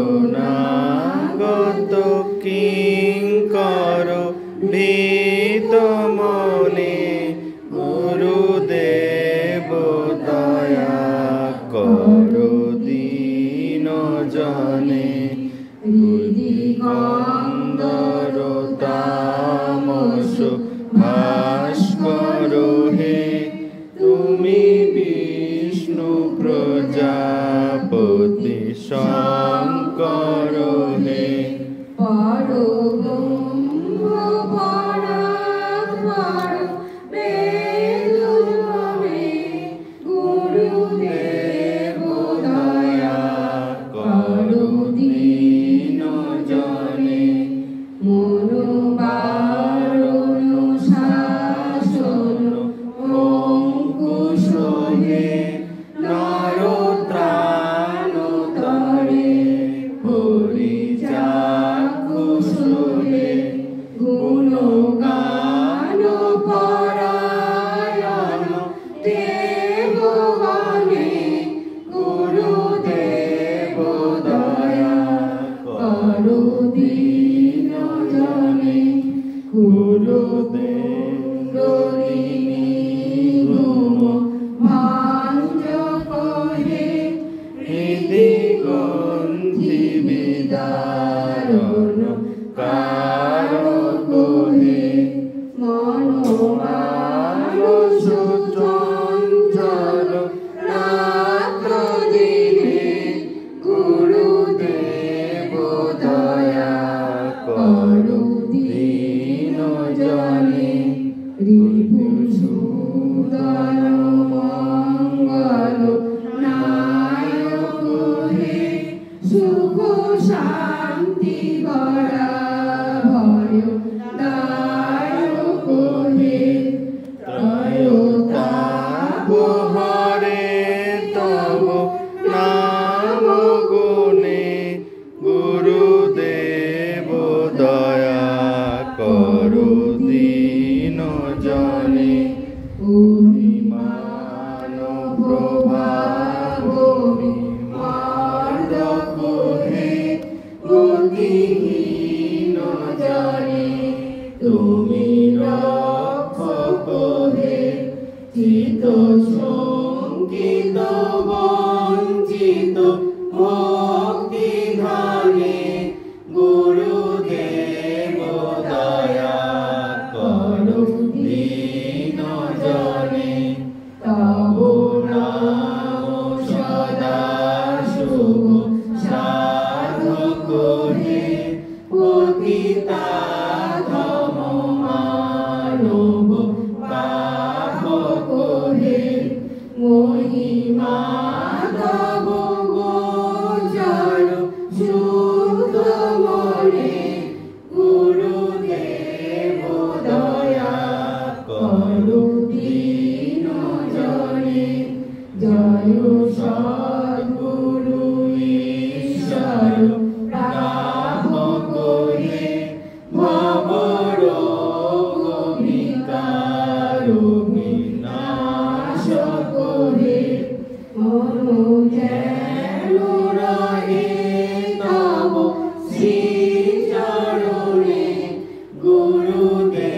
শরণাগত কিঙ্কর ভীত মনে গুরুদেব দয়া করো দীন জনে। কন্দর তামস ভাস্কর হে তুমি বিষ্ণু প্রজাপতি শঙ্কর হে। গুরুদেব দয়া করো দীন জনে। মনোবারণ শাসন অঙ্কুশ হে নরত্রাণ তরে হরিচাক্ষুষ হে। গুণগান পরায়ণ দেবগণে গুরুদেব দয়া করো দীন জনে। গুরুদেব গুম ভাঞ্জক হে হৃদি গ্রন্থি বিদারণ কারক হে। মনোমানস চঞ্চল রাত্র দিনে গুরুদেব দয়া করো দীন জনে। রিপুসূদন মঙ্গল নায়ক হে সুখ শান্তি গড়া ভয় দায়ক হে। ত্রয়োতাপ হরে তব নাম গুণে গুরুদেব দয়া করো দীন জনে। অভিমান প্রভাব বিমর্দক হে গতিহীন জনে তুমি রক্ষক হে। চিত শঙ্কিত বঞ্চিত ভক্তি ধানে গুরুদেব দয়া করো দীন জনে। তব নাম সদা শুভ সাধক হে পতিতা ধম মানব পাপক হে। মহিমা তব গোচর শুদ্ধ মনে গুরুদেব দয়া করো দীন জনে। জয় সদ্গুরু ঈশ্বর প্রাপক হে ভবরোগ বিকার বিনাশক হে। মনো যেন রহে তব শ্রী চরণে গুরুদেব